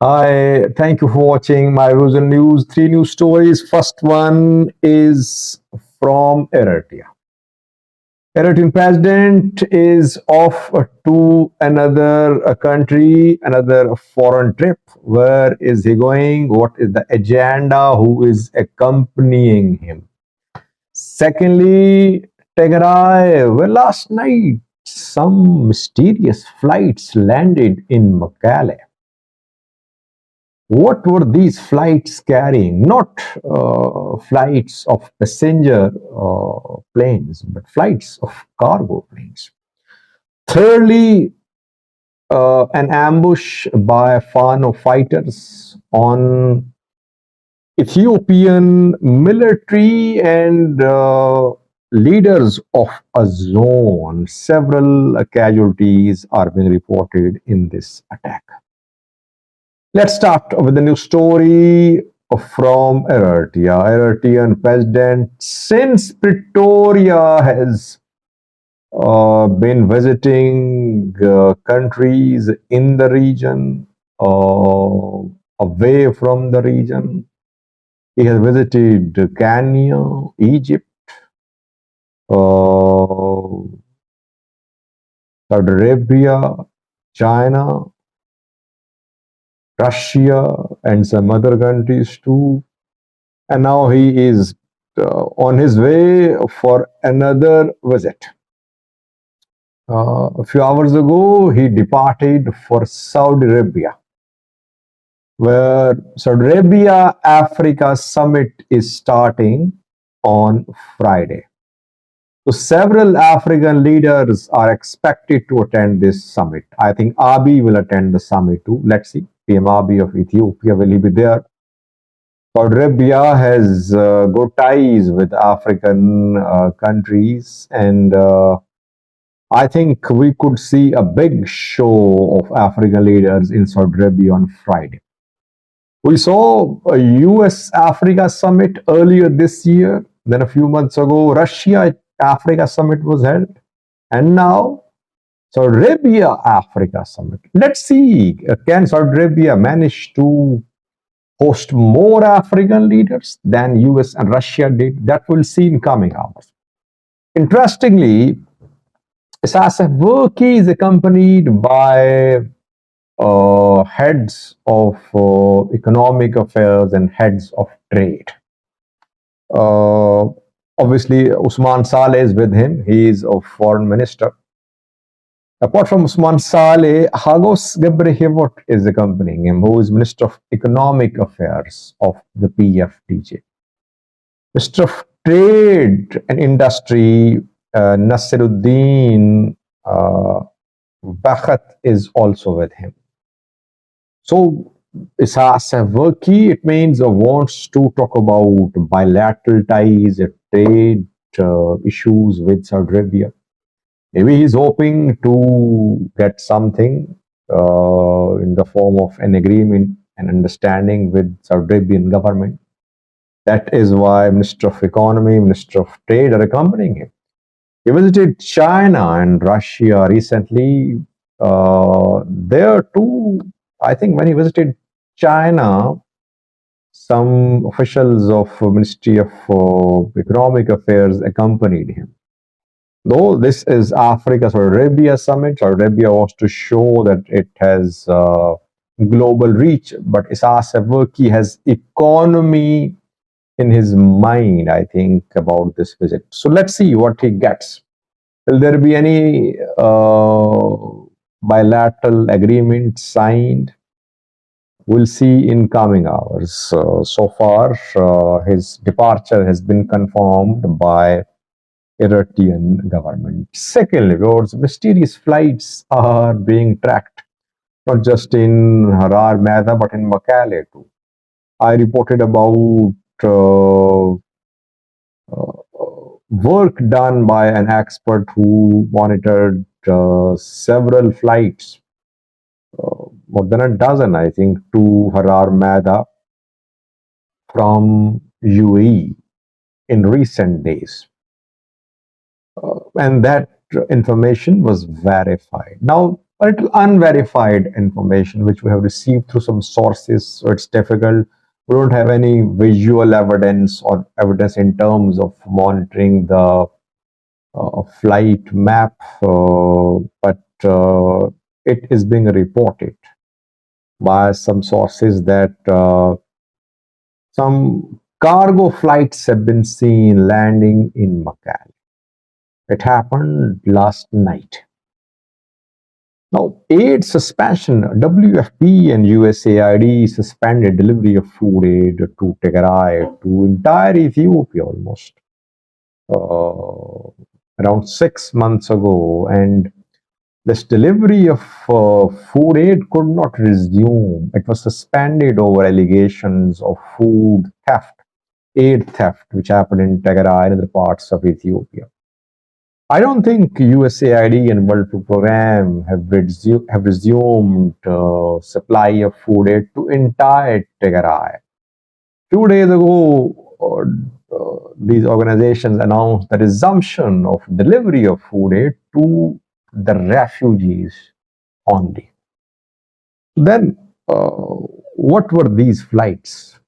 Hi, thank you for watching my views and news. Three news stories. First one is from Eritrea. Eritrean president is off to another country, another foreign trip. Where is he going? What is the agenda? Who is accompanying him? Secondly, Tigray, where last night some mysterious flights landed in Mekelle. What were these flights carrying? Not flights of passenger planes, but flights of cargo planes. Thirdly, an ambush by Fano fighters on Ethiopian military and leaders of a zone. Several casualties are being reported in this attack. Let's start with the new story from Eritrea. Eritrean president since Pretoria has been visiting countries in the region, away from the region. He has visited Kenya, Egypt, Saudi Arabia, China, Russia, and some other countries too. And now he is on his way for another visit. A few hours ago, he departed for Saudi Arabia, where Saudi Arabia Africa Summit is starting on Friday. So several African leaders are expected to attend this summit. I think Abiy will attend the summit too. Let's see. PM Abiy of Ethiopia, will he be there? Saudi Arabia has good ties with African countries, and I think we could see a big show of African leaders in Saudi Arabia on Friday. We saw a US Africa summit earlier this year. Then a few months ago, Russia Africa summit was held. And now, Saudi Arabia Africa summit. Let's see, can Saudi Arabia manage to host more African leaders than US and Russia did? That we'll see in coming hours. Interestingly, Sasavurki is accompanied by heads of economic affairs and heads of trade. Obviously, Usman Saleh is with him. He is a foreign minister. Apart from Usman Saleh, Hagos Gebrehimot is accompanying him, who is Minister of Economic Affairs of the PFDJ. Minister of Trade and Industry, Nasiruddin Bakhat is also with him. So, Isasavurki, it means wants to talk about bilateral ties, trade issues with Saudi Arabia. Maybe he's hoping to get something in the form of an agreement and understanding with Saudi Arabian government. That is why Minister of Economy, Minister of Trade are accompanying him. He visited China and Russia recently. There too, I think when he visited China, some officials of Ministry of Economic Affairs accompanied him. Though this is Africa Saudi Arabia summit, Saudi Arabia wants to show that it has global reach, but Isas Afwerki has economy in his mind, I think, about this visit. So let's see what he gets. Will there be any bilateral agreement signed? We'll see in coming hours. So far, his departure has been confirmed by Eritrean government. Secondly, those mysterious flights are being tracked, not just in Harar Mada, but in Mekelle too. I reported about work done by an expert who monitored several flights, more than a dozen, I think, to Harar Mada from UAE in recent days. And that information was verified. Now, a little unverified information which we have received through some sources, so it's difficult. We don't have any visual evidence or evidence in terms of monitoring the flight map, but it is being reported by some sources that some cargo flights have been seen landing in Mekelle. It happened last night. Now, aid suspension, WFP and USAID suspended delivery of food aid to Tigray, to entire Ethiopia almost, around 6 months ago. And this delivery of food aid could not resume. It was suspended over allegations of food theft, aid theft, which happened in Tigray and other parts of Ethiopia. I don't think USAID and World Food Program have resumed supply of food aid to entire Tigray. 2 days ago, these organizations announced the resumption of delivery of food aid to the refugees only. Then, what were these flights?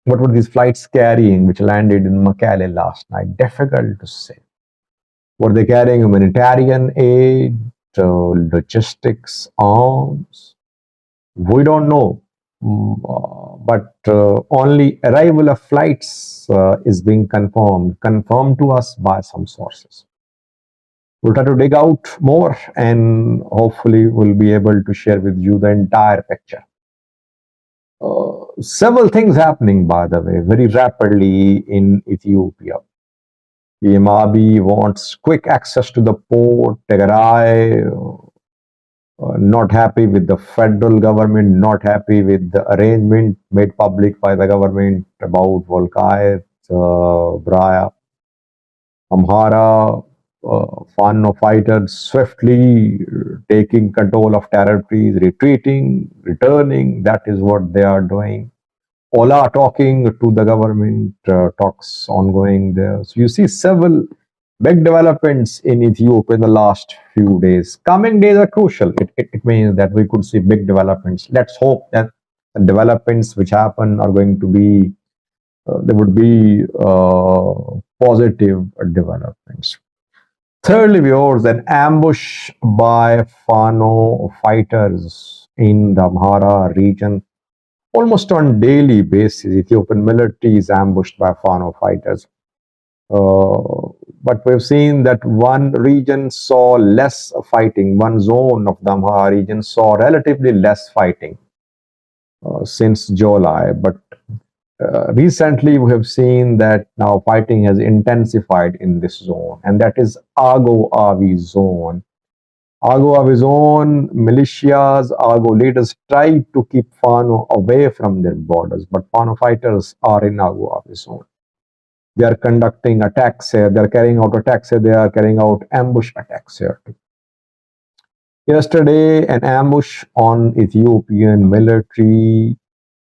What were these flights carrying which landed in Mekelle last night? Difficult to say. Were they carrying humanitarian aid, logistics, arms? We don't know. But only arrival of flights is being confirmed to us by some sources. We'll try to dig out more and hopefully we'll be able to share with you the entire picture. Several things happening, by the way, very rapidly in Ethiopia. Abiy wants quick access to the port. Tigray, not happy with the federal government, not happy with the arrangement made public by the government about Volkayet, Braya, Amhara, Fano fighters swiftly taking control of territories, retreating, returning. That is what they are doing. Ola talking to the government, talks ongoing there. So you see several big developments in Ethiopia in the last few days. Coming days are crucial. It means that we could see big developments. Let's hope that the developments which happen are going to be, there would be positive developments. Thirdly, viewers, an ambush by Fano fighters in the Amhara region. Almost on daily basis, Ethiopian military is ambushed by Fano fighters. But we've seen that one region saw less fighting, one zone of the Amhara region saw relatively less fighting since July. But recently we have seen that now fighting has intensified in this zone, and that is Agew zone. Agew zone militias, Agew leaders tried to keep Fano away from their borders, but Fano fighters are in Agew zone. They are conducting attacks here, they are carrying out attacks here, they are carrying out ambush attacks here. Yesterday, an ambush on Ethiopian military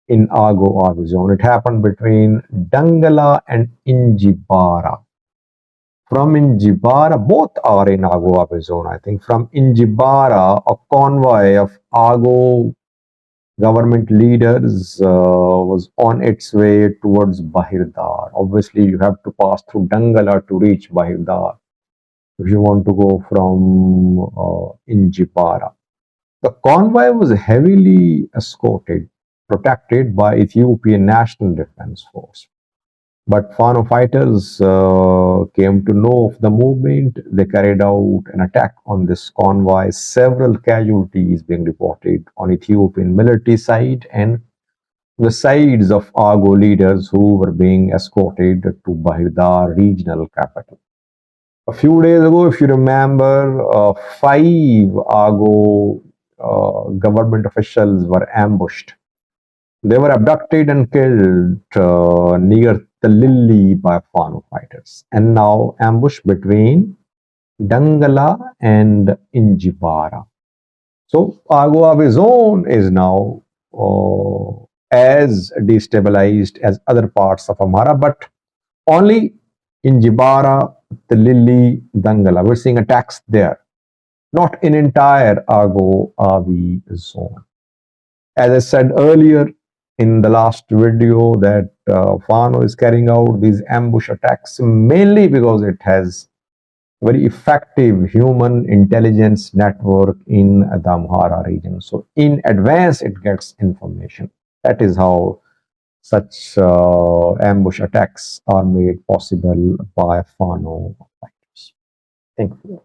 in Agew zone. It happened between Dangala and Injibara. From Injibara, both are in Agew zone, I think. From Injibara, a convoy of Agew government leaders was on its way towards Bahirdar. Obviously, you have to pass through Dangala to reach Bahirdar if you want to go from Injibara. The convoy was heavily escorted, protected by Ethiopian National Defense Force. But Fano fighters came to know of the movement. They carried out an attack on this convoy. Several casualties being reported on Ethiopian military side and the sides of Agew leaders who were being escorted to Bahirdar regional capital. A few days ago, if you remember, 5 Agew government officials were ambushed. They were abducted and killed near Talili by Fano fighters, and now ambush between Dangala and Injibara. So Agew zone is now as destabilized as other parts of Amhara, but only Injibara, Talili, Dangala. We're seeing attacks there. not in entire Ago Avi zone. As I said earlier in the last video, that Fano is carrying out these ambush attacks mainly because it has very effective human intelligence network in the Amhara region. So in advance, it gets information. That is how such ambush attacks are made possible by Fano fighters. Thank you.